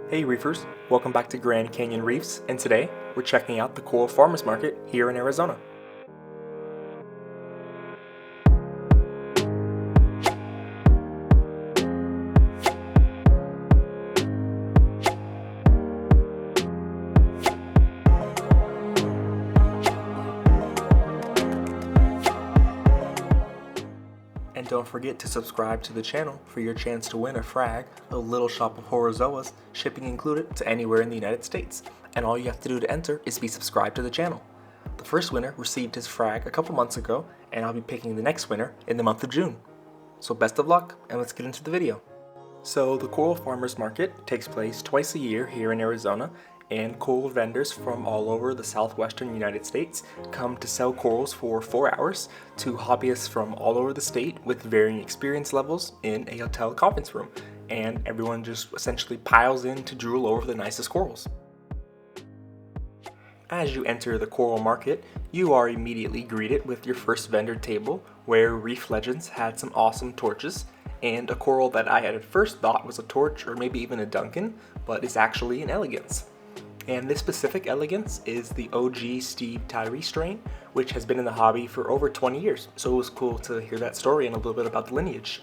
Hey Reefers, welcome back to Grand Canyon Reefs, and today we're checking out the Coral Farmers Market here in Arizona. And don't forget to subscribe to the channel for your chance to win a frag, a little shop of horozoas, shipping included, to anywhere in the United States. And all you have to do to enter is be subscribed to the channel. The first winner received his frag a couple months ago, and I'll be picking the next winner in the month of June. So best of luck, and let's get into the video. So the Coral Farmers Market takes place twice a year here in Arizona, and coral vendors from all over the southwestern United States come to sell corals for 4 hours to hobbyists from all over the state with varying experience levels in a hotel conference room, and everyone just essentially piles in to drool over the nicest corals. As you enter the coral market, you are immediately greeted with your first vendor table where Reef Legends had some awesome torches, and a coral that I had at first thought was a torch or maybe even a Duncan, but is actually an elegance. And this specific elegance is the OG Steve Tyree strain, which has been in the hobby for over 20 years, so it was cool to hear that story and a little bit about the lineage.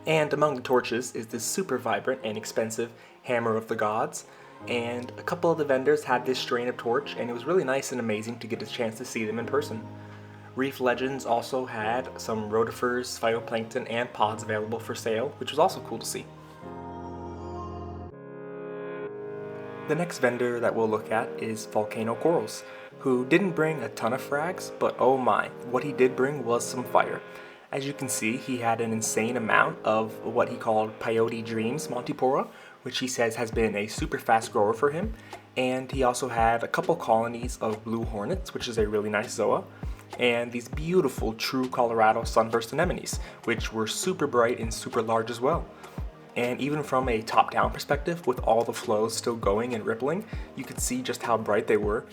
And among the torches is this super vibrant and expensive Hammer of the Gods, and a couple of the vendors had this strain of torch, and it was really nice and amazing to get a chance to see them in person. Reef Legends also had some rotifers, phytoplankton, and pods available for sale, which was also cool to see. The next vendor that we'll look at is Volcano Corals, who didn't bring a ton of frags, but oh my, what he did bring was some fire. As you can see, he had an insane amount of what he called Peyote Dreams Montipora, which he says has been a super fast grower for him, and he also had a couple colonies of blue hornets, which is a really nice zoa, and these beautiful true Colorado sunburst anemones, which were super bright and super large as well. And even from a top-down perspective, with all the flows still going and rippling, you could see just how bright they were.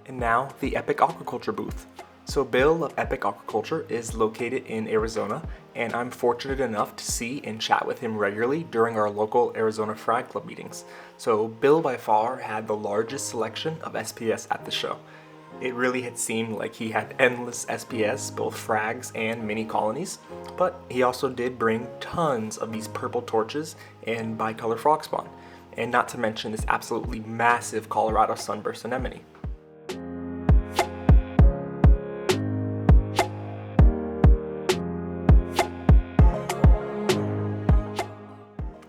And now, the Epic Aquaculture booth. So Bill of Epic Aquaculture is located in Arizona, and I'm fortunate enough to see and chat with him regularly during our local Arizona Frag Club meetings. So Bill by far had the largest selection of SPS at the show. It really had seemed like he had endless SPS, both frags and mini colonies, but he also did bring tons of these purple torches and bicolor frog spawn, and not to mention this absolutely massive Colorado sunburst anemone.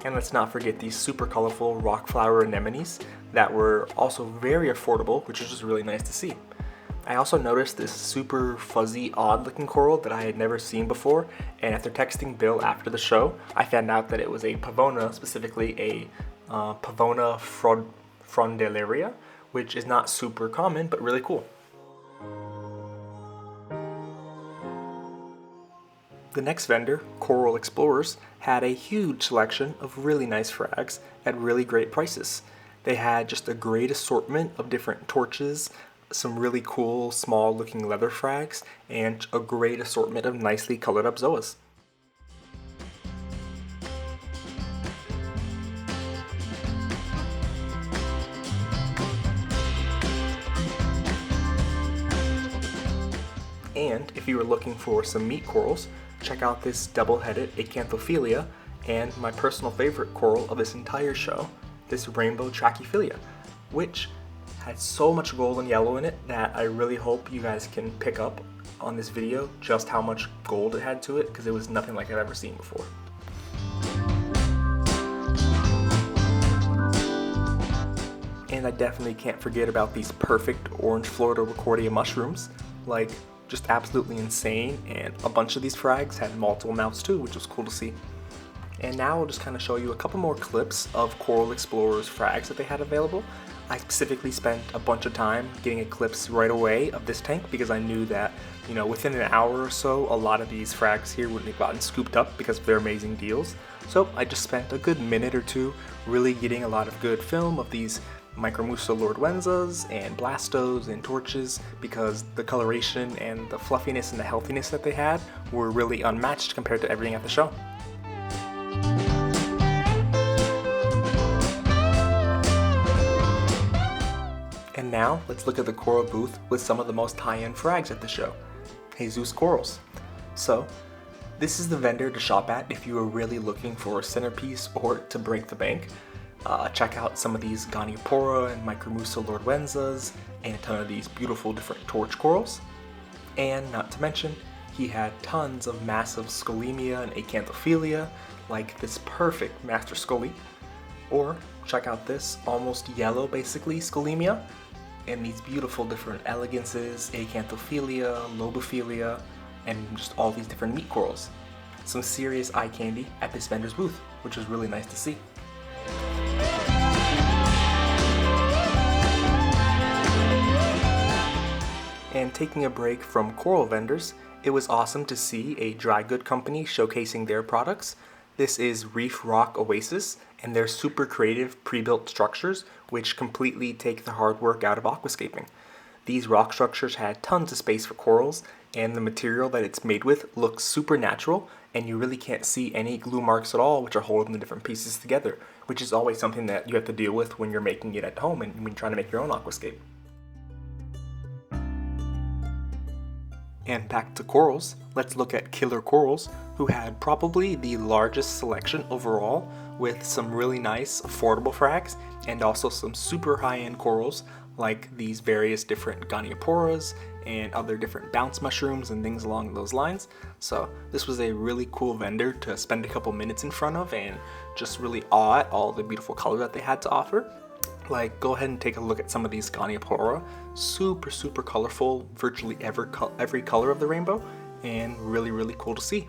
And let's not forget these super colorful rock flower anemones that were also very affordable, which was just really nice to see. I also noticed this super fuzzy, odd looking coral that I had never seen before, and after texting Bill after the show, I found out that it was a Pavona, specifically a Pavona frondelaria, which is not super common, but really cool. The next vendor, Coral Explorers, had a huge selection of really nice frags at really great prices. They had just a great assortment of different torches, some really cool small looking leather frags, and a great assortment of nicely colored up zoas. And if you were looking for some meat corals, check out this double-headed Acanthophilia, and my personal favorite coral of this entire show, this rainbow Trachyphilia, which had so much gold and yellow in it that I really hope you guys can pick up on this video just how much gold it had to it, because it was nothing like I've ever seen before. And I definitely can't forget about these perfect orange Florida Recordia mushrooms, like just absolutely insane, and a bunch of these frags had multiple mounts too, which was cool to see. And now I'll just kind of show you a couple more clips of Coral Explorers frags that they had available. I specifically spent a bunch of time getting clips right away of this tank because I knew that, within an hour or so, a lot of these frags here wouldn't have gotten scooped up because of their amazing deals. So I just spent a good minute or two really getting a lot of good film of these Micromusa Lordwenzas and Blastos and Torches, because the coloration and the fluffiness and the healthiness that they had were really unmatched compared to everything at the show. now, let's look at the coral booth with some of the most high-end frags at the show, Jesus Corals. So, this is the vendor to shop at if you are really looking for a centerpiece or to break the bank. Check out some of these Goniopora and Micromusa Lordwenzas and a ton of these beautiful different torch corals. And not to mention, he had tons of massive Scolemia and Acanthophilia, like this perfect Master Scoli. Or check out this almost yellow, basically, Scolemia, and these beautiful different elegances, Acanthophilia, Lobophilia, and just all these different meat corals. Some serious eye candy at this vendor's booth, which was really nice to see. And taking a break from coral vendors, it was awesome to see a dry good company showcasing their products. This is Reef Rock Oasis, and their super creative pre-built structures which completely take the hard work out of aquascaping. These rock structures had tons of space for corals, and the material that it's made with looks super natural, and you really can't see any glue marks at all which are holding the different pieces together, which is always something that you have to deal with when you're making it at home and when you're trying to make your own aquascape. And back to corals, let's look at Killer Corals, who had probably the largest selection overall, with some really nice affordable frags and also some super high-end corals like these various different Gonioporas and other different bounce mushrooms and things along those lines. So this was a really cool vendor to spend a couple minutes in front of and just really awe at all the beautiful color that they had to offer. Like, go ahead and take a look at some of these Goniopora. Super colorful, virtually every color of the rainbow, and really cool to see.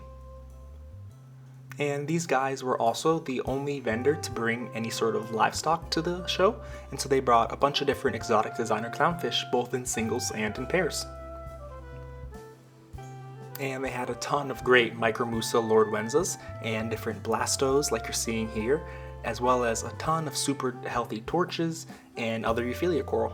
And these guys were also the only vendor to bring any sort of livestock to the show, and so they brought a bunch of different exotic designer clownfish, both in singles and in pairs. And they had a ton of great Micromusa Lordwenzas and different Blastos like you're seeing here, as well as a ton of super healthy torches and other Euphyllia coral.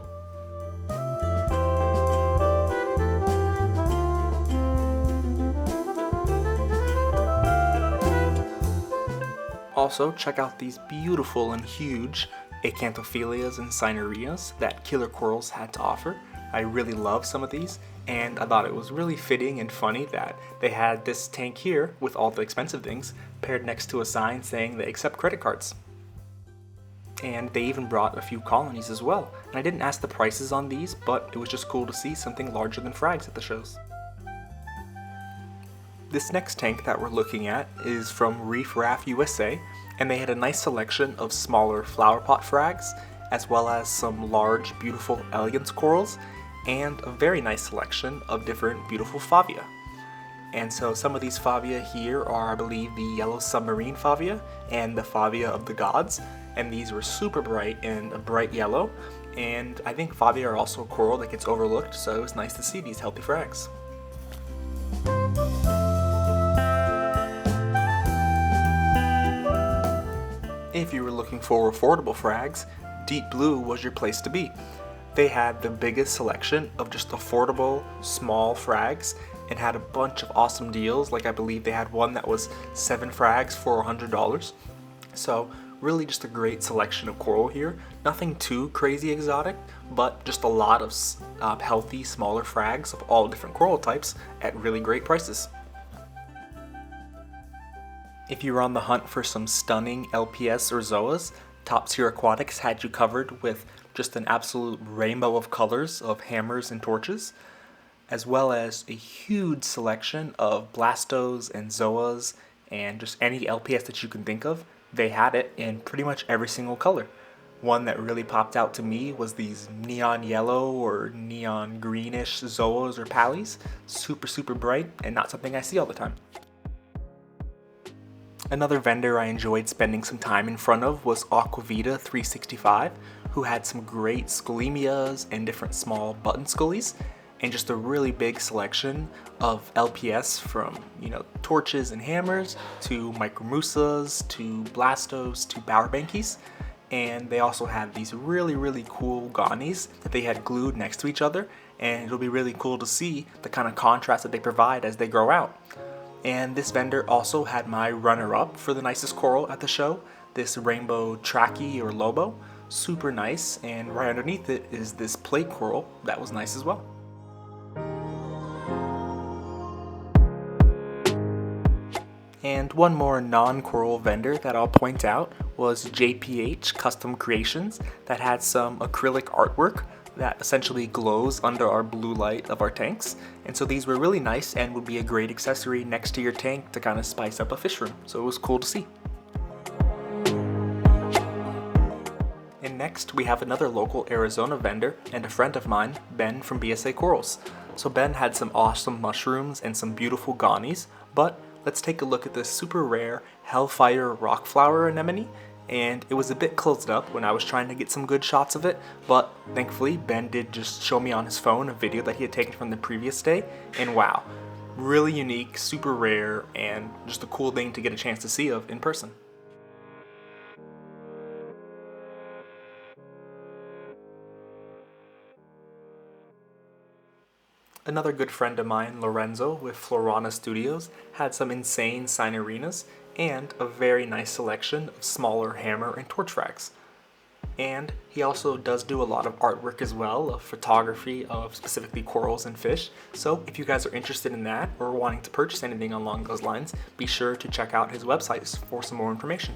Also, check out these beautiful and huge Acanthophilias and Cinerias that Killer Corals had to offer. I really love some of these, and I thought it was really fitting and funny that they had this tank here with all the expensive things paired next to a sign saying they accept credit cards. And they even brought a few colonies as well. And I didn't ask the prices on these, but it was just cool to see something larger than frags at the shows. This next tank that we're looking at is from Reef Raft USA, and they had a nice selection of smaller flower pot frags, as well as some large, beautiful elegance corals, and a very nice selection of different beautiful favia. And so some of these favia here are, I believe, the yellow submarine favia and the favia of the gods, and these were super bright in a bright yellow, and I think favia are also a coral that gets overlooked, so it was nice to see these healthy frags. If you were looking for affordable frags, Deep Blue was your place to be. They had the biggest selection of just affordable, small frags and had a bunch of awesome deals. Like, I believe they had one that was 7 frags for $100. So really just a great selection of coral here. Nothing too crazy exotic, but just a lot of healthy, smaller frags of all different coral types at really great prices. If you were on the hunt for some stunning LPS or Zoas, Top Tier Aquatics had you covered with just an absolute rainbow of colors of hammers and torches, as well as a huge selection of Blastos and Zoas and just any LPS that you can think of. They had it in pretty much every single color. One that really popped out to me was these neon yellow or neon greenish Zoas or Pallies. Super bright and not something I see all the time. Another vendor I enjoyed spending some time in front of was Aquavida 365, who had some great Scholemias and different small button Scolies, and just a really big selection of LPS from, torches and hammers to Micromusas to Blastos to Bowerbankies. And they also had these really cool Gonies that they had glued next to each other, and it'll be really cool to see the kind of contrast that they provide as they grow out. And this vendor also had my runner-up for the nicest coral at the show, this rainbow Trachy or Lobo. super nice, and right underneath it is this plate coral that was nice as well. And one more non-coral vendor that I'll point out was JPH Custom Creations that had some acrylic artwork that essentially glows under our blue light of our tanks. And so these were really nice and would be a great accessory next to your tank to kind of spice up a fish room. So it was cool to see. And next we have another local Arizona vendor and a friend of mine, Ben from BSA Corals. So Ben had some awesome mushrooms and some beautiful gonies, but let's take a look at this super rare Hellfire rock flower anemone, and it was a bit closed up when I was trying to get some good shots of it, but thankfully Ben did just show me on his phone a video that he had taken from the previous day, and wow, really unique, super rare, and just a cool thing to get a chance to see of in person. Another good friend of mine, Lorenzo, with Floruana Studios, had some insane Sinarinas and a very nice selection of smaller hammer and torch frags. And he also does do a lot of artwork as well, of photography of specifically corals and fish. So if you guys are interested in that or wanting to purchase anything along those lines, be sure to check out his websites for some more information.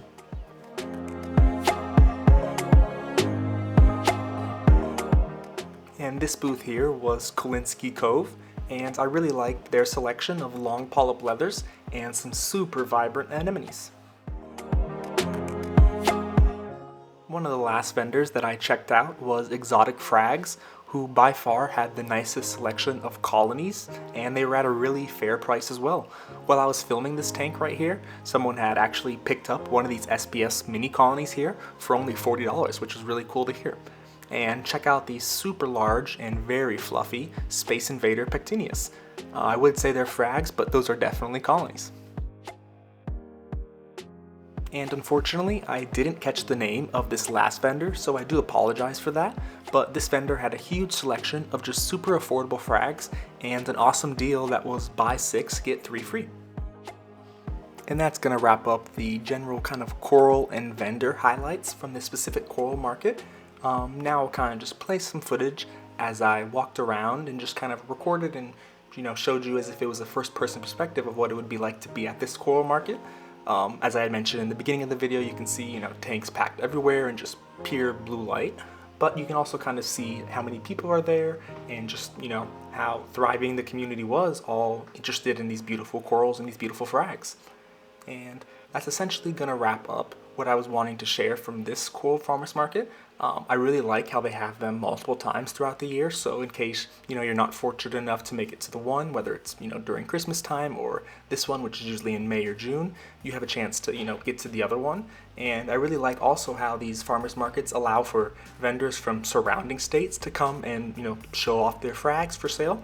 And this booth here was Collinske Cove, and I really liked their selection of long polyp leathers and some super vibrant anemones. One of the last vendors that I checked out was Exotic Frags, who by far had the nicest selection of colonies, and they were at a really fair price as well. While I was filming this tank right here, someone had actually picked up one of these SBS mini colonies here for only $40, which was really cool to hear. And check out these super large and very fluffy Space Invader Pectinias. I would say they're frags, but those are definitely colonies. And unfortunately, I didn't catch the name of this last vendor, so I do apologize for that, but this vendor had a huge selection of just super affordable frags and an awesome deal that was buy 6, get 3 free. And that's gonna wrap up the general kind of coral and vendor highlights from this specific coral market. Now I'll kind of just play some footage as I walked around and just kind of recorded and showed you as if it was a first person perspective of what it would be like to be at this coral market. As I had mentioned in the beginning of the video, you can see tanks packed everywhere and just pure blue light, but you can also kind of see how many people are there and just how thriving the community was, all interested in these beautiful corals and these beautiful frags. And that's essentially gonna wrap up what I was wanting to share from this coral farmers market. I really like how they have them multiple times throughout the year, so in case you're not fortunate enough to make it to the one, whether it's during Christmas time or this one, which is usually in May or June, you have a chance to get to the other one. And I really like also how these farmers markets allow for vendors from surrounding states to come and show off their frags for sale,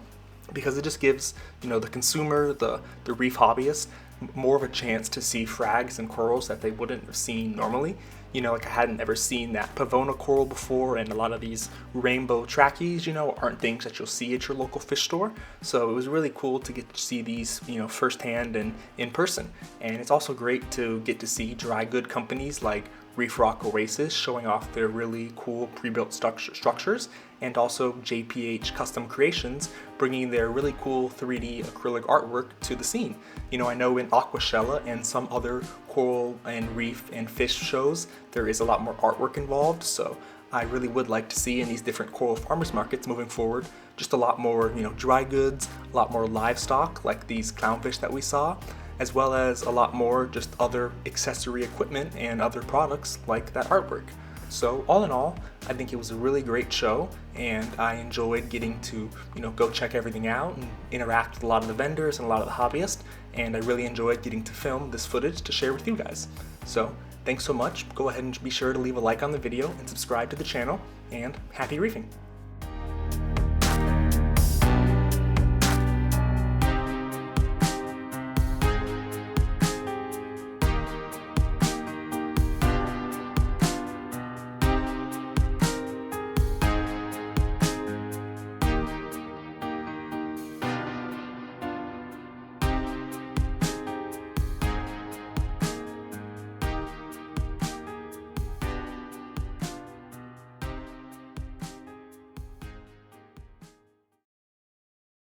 because it just gives the consumer, the reef hobbyist, more of a chance to see frags and corals that they wouldn't have seen normally. Like I hadn't ever seen that Pavona coral before, and a lot of these rainbow trackies, aren't things that you'll see at your local fish store. So it was really cool to get to see these, firsthand and in person. And it's also great to get to see dry good companies like Reef Oasis showing off their really cool pre-built structures, and also JPH Custom Creations bringing their really cool 3D acrylic artwork to the scene. I know in Aquaculture and some other coral and reef and fish shows, there is a lot more artwork involved, so I really would like to see in these different coral farmers markets moving forward just a lot more, dry goods, a lot more livestock like these clownfish that we saw, as well as a lot more just other accessory equipment and other products like that artwork. So all in all, I think it was a really great show, and I enjoyed getting to go check everything out and interact with a lot of the vendors and a lot of the hobbyists, and I really enjoyed getting to film this footage to share with you guys. So thanks so much. Go ahead and be sure to leave a like on the video and subscribe to the channel, and happy reefing!